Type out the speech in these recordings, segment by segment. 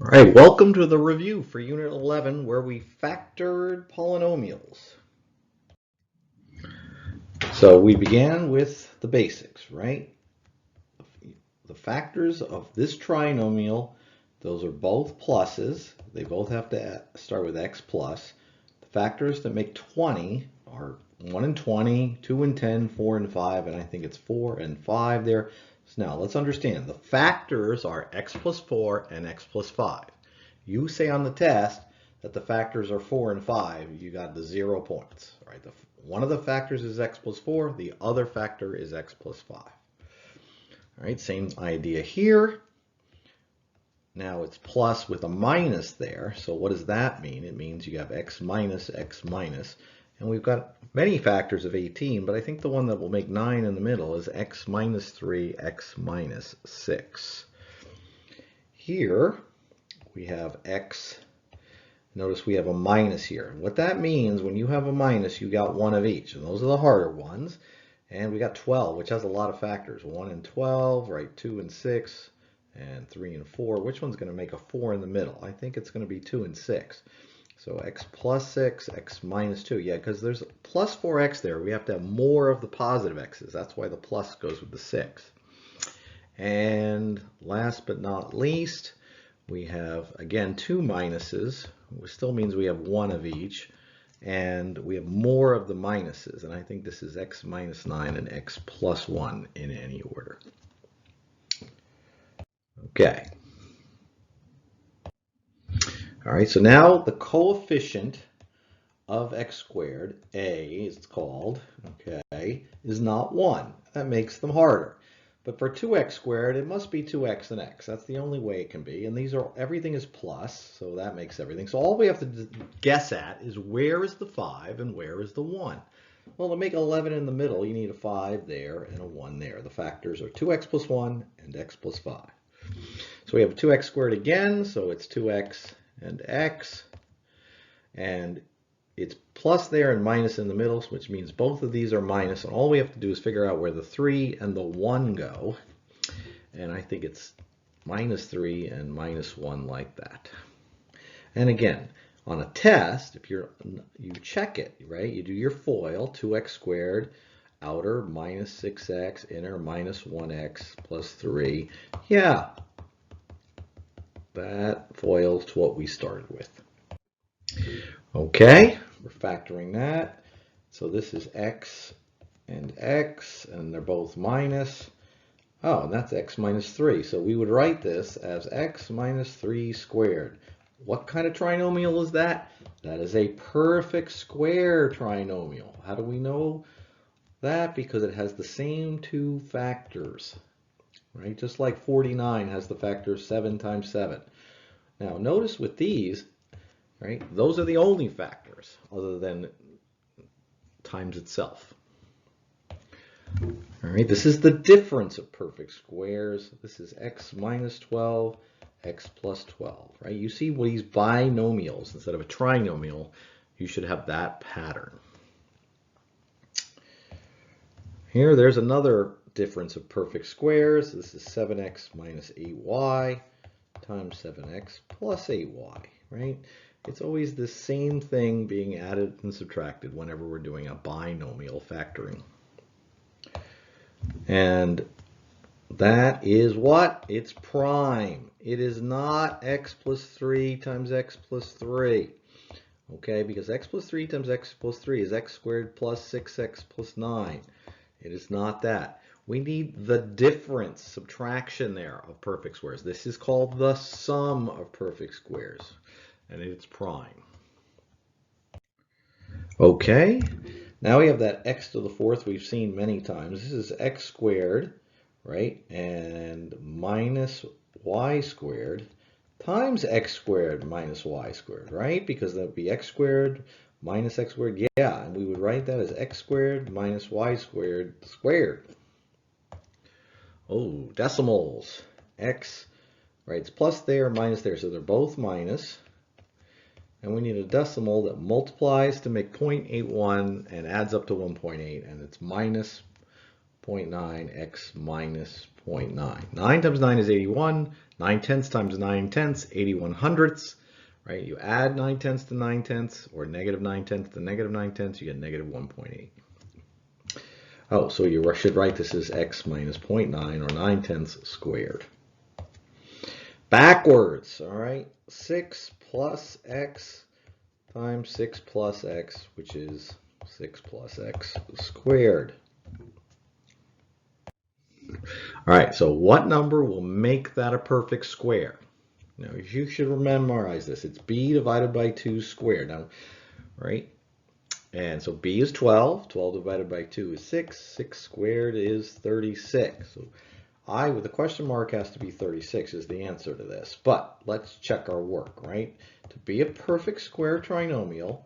All right, welcome to the review for Unit 11 where we factored polynomials. So we began with the basics, right? The factors of this trinomial, those are both pluses. They both have to start with x plus. The factors that make 20 are 1 and 20, 2 and 10, 4 and 5, and I think it's 4 and 5 there. So now let's understand. The factors are x plus 4 and x plus 5. You say on the test that the factors are 4 and 5, you got the 0 points. Right? One of the factors is x plus 4, the other factor is x plus 5. All right, same idea here. Now it's plus with a minus there. So what does that mean? It means you have x minus, and we've got many factors of 18, but I think the one that will make 9 in the middle is x minus 3, x minus 6. Here we have x. Notice we have a minus here. What that means, when you have a minus, you got one of each, and those are the harder ones. And we got 12, which has a lot of factors. 1 and 12, right? 2 and 6, and 3 and 4. Which one's going to make a 4 in the middle? I think it's going to be 2 and 6. So x plus 6, x minus 2. Yeah, because there's plus 4x there. We have to have more of the positive x's. That's why the plus goes with the 6. And last but not least, we have, again, two minuses, which still means we have one of each. And we have more of the minuses, and I think this is x minus 9 and x plus 1 in any order. Okay. All right, so now the coefficient of x squared, a, it's called, okay, is not 1. That makes them harder. But for 2x squared, it must be 2x and x. That's the only way it can be. And these are, everything is plus, so that makes everything. So all we have to guess at is where is the 5 and where is the 1? Well, to make 11 in the middle, you need a 5 there and a 1 there. The factors are 2x plus 1 and x plus 5. So we have 2x squared again, so it's 2x and x. And it's plus there and minus in the middle, which means both of these are minus. And all we have to do is figure out where the 3 and the 1 go. And I think it's minus 3 and minus 1 like that. And again, on a test, if you check it, right? You do your FOIL, 2x squared, outer minus 6x, inner minus 1x plus 3. Yeah, that FOILs to what we started with. Okay, we're factoring that. So this is x, and they're both minus. Oh, and that's x minus 3. So we would write this as x minus 3 squared. What kind of trinomial is that? That is a perfect square trinomial. How do we know that? Because it has the same two factors, right? Just like 49 has the factor 7 times 7. Now notice with these, right, those are the only factors other than times itself. All right, this is the difference of perfect squares. This is x minus 12, x plus 12, right? You see these binomials instead of a trinomial, you should have that pattern. Here, there's another difference of perfect squares. This is 7x minus 8y times 7x plus 8y, right? It's always the same thing being added and subtracted whenever we're doing a binomial factoring. And that is what? It's prime. It is not x plus 3 times x plus 3. Okay, because x plus 3 times x plus 3 is x squared plus 6x plus 9. It is not that. We need the difference, subtraction there of perfect squares. This is called the sum of perfect squares, and it's prime. Okay, now we have that x to the fourth we've seen many times. This is x squared, right, and minus y squared times x squared minus y squared, right? Because that would be x squared minus x squared. Yeah, and we would write that as x squared minus y squared squared. Oh, decimals. X, right, it's plus there, minus there, so they're both minus. And we need a decimal that multiplies to make 0.81 and adds up to 1.8, and it's minus 0.9, x minus 0.9. 9 times 9 is 81. 9 tenths times 9 tenths, 81 hundredths. Right? You add 9 tenths to 9 tenths, or negative 9 tenths to negative 9 tenths, you get negative 1.8. Oh, so you should write this as x minus 0.9, or 9 tenths squared. Backwards, all right? 6 plus x times 6 plus x, which is 6 plus x squared. All right, so what number will make that a perfect square? Now, you should memorize this. It's b divided by 2 squared. Now, right? And so b is 12. 12 divided by 2 is 6. 6 squared is 36. So I, with a question mark, has to be 36 is the answer to this. But let's check our work, right? To be a perfect square trinomial,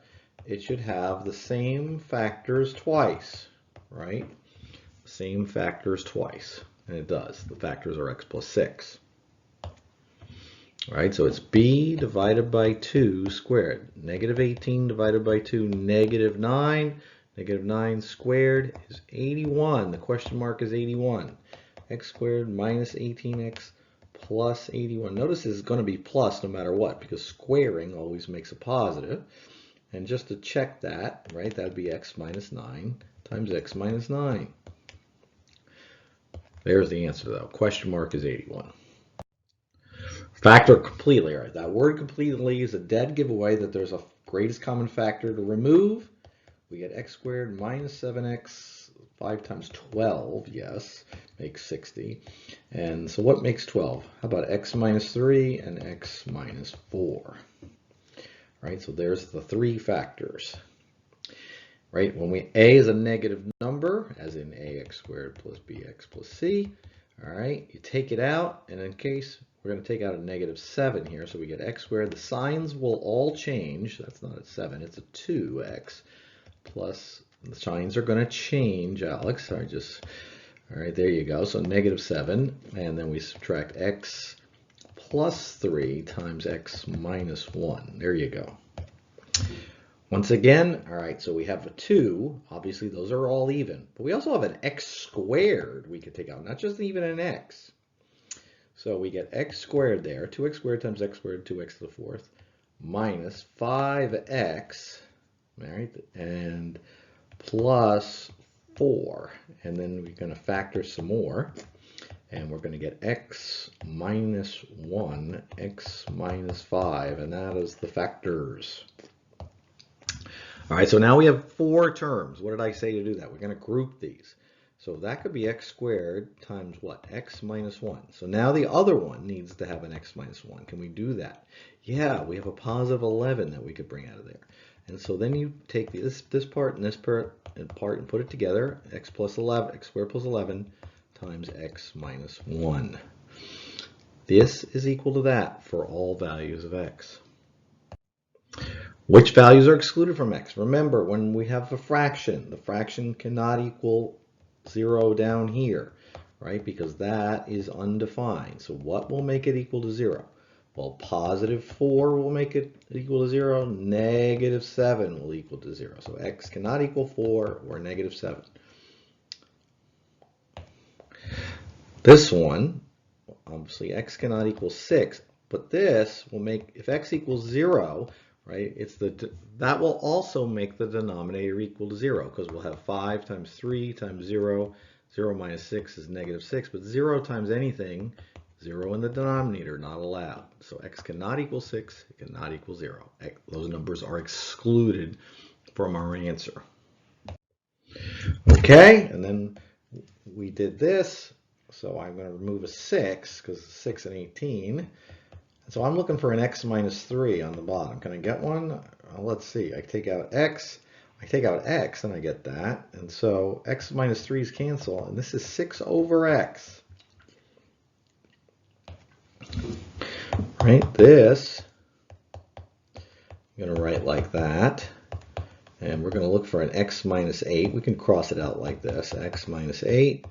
it should have the same factors twice, right? Same factors twice. And it does. The factors are x plus 6. All right, so it's b divided by 2 squared. Negative 18 divided by 2, negative 9. Negative 9 squared is 81. The question mark is 81. X squared minus 18x plus 81. Notice this is going to be plus no matter what, because squaring always makes a positive. And just to check that, right, that would be x minus 9 times x minus 9. There's the answer, though. Question mark is 81. Factor completely. All right, that word completely is a dead giveaway that there's a greatest common factor to remove. We get x squared minus 7x, 5 times 12, yes, makes 60. And so what makes 12? How about x minus 3 and x minus 4? Right, so there's the three factors. Right, when a is a negative number, as in ax squared plus bx plus c, all right, you take it out, and in case we're going to take out a negative 7 here, so we get x squared. The signs will all change. That's not a 7, it's a 2x plus, the signs are going to change, Alex. All right, there you go. So negative 7, and then we subtract x plus 3 times x minus 1. There you go. Once again, all right, so we have a 2. Obviously, those are all even. But we also have an x squared we could take out, not just even an x. So we get x squared there, 2x squared times x squared, 2x to the 4th, minus 5x, all right, and plus 4. And then we're going to factor some more, and we're going to get x minus 1, x minus 5, and that is the factors. All right, so now we have 4 terms. What did I say to do that? We're going to group these. So that could be x squared times what? X minus 1. So now the other one needs to have an x minus 1. Can we do that? Yeah, we have a positive 11 that we could bring out of there. And so then you take this part and this part and put it together. X plus 11, x squared plus 11 times x minus 1. This is equal to that for all values of x. Which values are excluded from x? Remember, when we have a fraction, the fraction cannot equal 0 down here, right? Because that is undefined. So what will make it equal to 0? Well, positive 4 will make it equal to 0. Negative 7 will equal to 0. So x cannot equal 4 or negative 7. This one, obviously x cannot equal 6, but this will make, if x equals 0, right, that will also make the denominator equal to 0, because we'll have 5 times 3 times 0. 0 minus 6 is negative 6, but 0 times anything, 0 in the denominator, not allowed. So x cannot equal 6, it cannot equal 0. Those numbers are excluded from our answer. Okay, and then we did this, so I'm going to remove a 6, because 6 and 18. So I'm looking for an x minus 3 on the bottom. Can I get one? Well, let's see. I take out x, and I get that. And so x minus 3's cancel, and this is 6 over x. Right, this, I'm going to write like that. And we're going to look for an x minus 8. We can cross it out like this, x minus 8.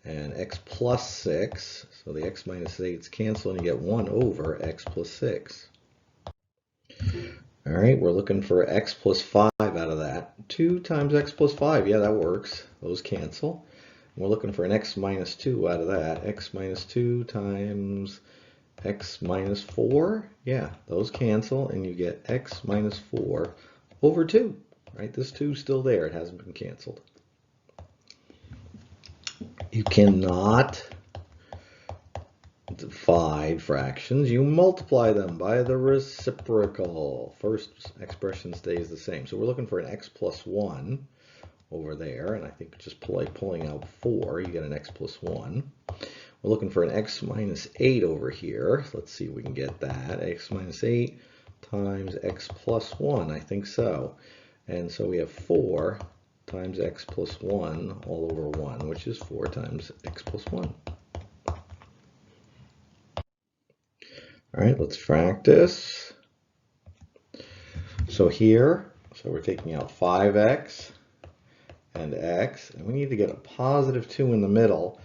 And x plus 6, so the x minus 8's cancel, and you get 1 over x plus 6. All right, we're looking for x plus 5 out of that. 2 times x plus 5, yeah, that works. Those cancel. We're looking for an x minus 2 out of that. X minus 2 times x minus 4. Yeah, those cancel, and you get x minus 4 over 2. Right? This 2 is still there. It hasn't been canceled. You cannot divide fractions. You multiply them by the reciprocal. First expression stays the same. So we're looking for an x plus 1 over there, and I think just pulling out 4, you get an x plus 1. We're looking for an x minus 8 over here. Let's see if we can get that. X minus 8 times x plus 1, I think so. And so we have 4 times x plus 1 all over 1, which is 4 times x plus 1. All right, let's practice. So here, we're taking out 5x and x, and we need to get a positive 2 in the middle,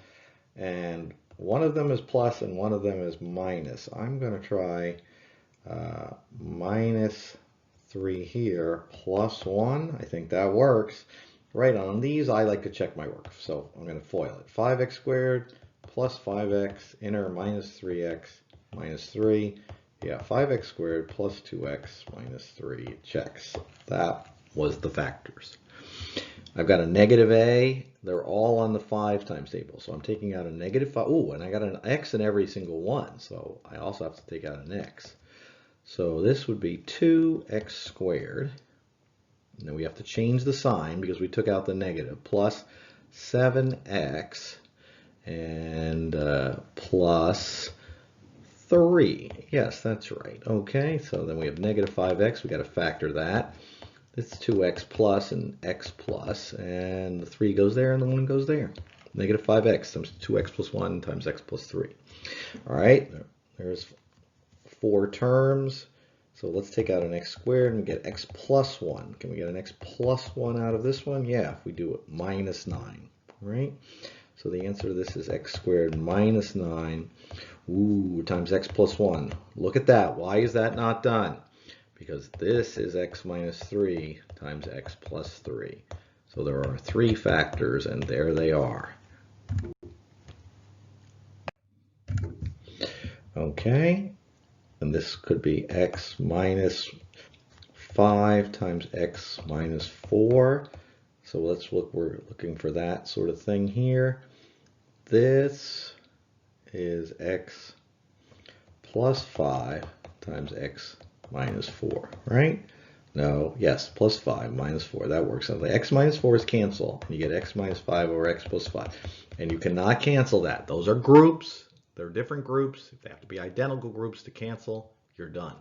and one of them is plus and one of them is minus. I'm going to try minus 3 here, plus 1. I think that works. Right, on these, I like to check my work, so I'm going to FOIL it. 5x squared plus 5x, inner minus 3x minus 3. Yeah, 5x squared plus 2x minus 3 checks. That was the factors. I've got a negative a. They're all on the 5 times table. So I'm taking out a negative 5. Ooh, and I got an x in every single one. So I also have to take out an x. So this would be 2x squared. Now we have to change the sign because we took out the negative. Plus 7x and plus 3. Yes, that's right. Okay, so then we have negative 5x. We got to factor that. It's 2x plus and x plus, and the 3 goes there and the 1 goes there. Negative 5x times 2x plus 1 times x plus 3. All right, there's 4 terms. So let's take out an x squared and we get x plus 1. Can we get an x plus 1 out of this one? Yeah, if we do it minus 9. Right? So the answer to this is x squared minus 9. Ooh, times x plus 1. Look at that. Why is that not done? Because this is x minus 3 times x plus 3. So there are 3 factors, and there they are. Okay, and this could be x minus 5 times x minus 4. So let's look, we're looking for that sort of thing here. This is x plus 5 times x minus 4, right? No, yes, plus 5 minus 4. That works. So the x minus 4 is cancel. You get x minus 5 over x plus 5. And you cannot cancel that. Those are groups. They're different groups. If they have to be identical groups to cancel, you're done.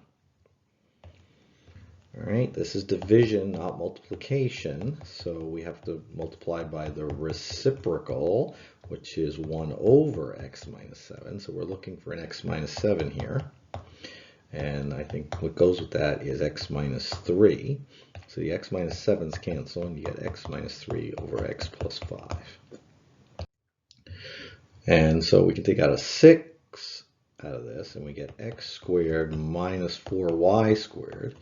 All right, this is division, not multiplication. So we have to multiply by the reciprocal, which is 1 over x minus 7. So we're looking for an x minus 7 here. And I think what goes with that is x minus 3. So the x minus 7's cancel, and you get x minus 3 over x plus 5. And so we can take out a 6 out of this, and we get x squared minus 4y squared.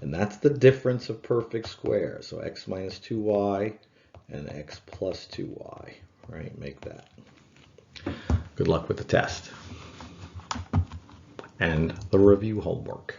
And that's the difference of perfect squares. So x minus 2y and x plus 2y, right? Make that. Good luck with the test and the review homework.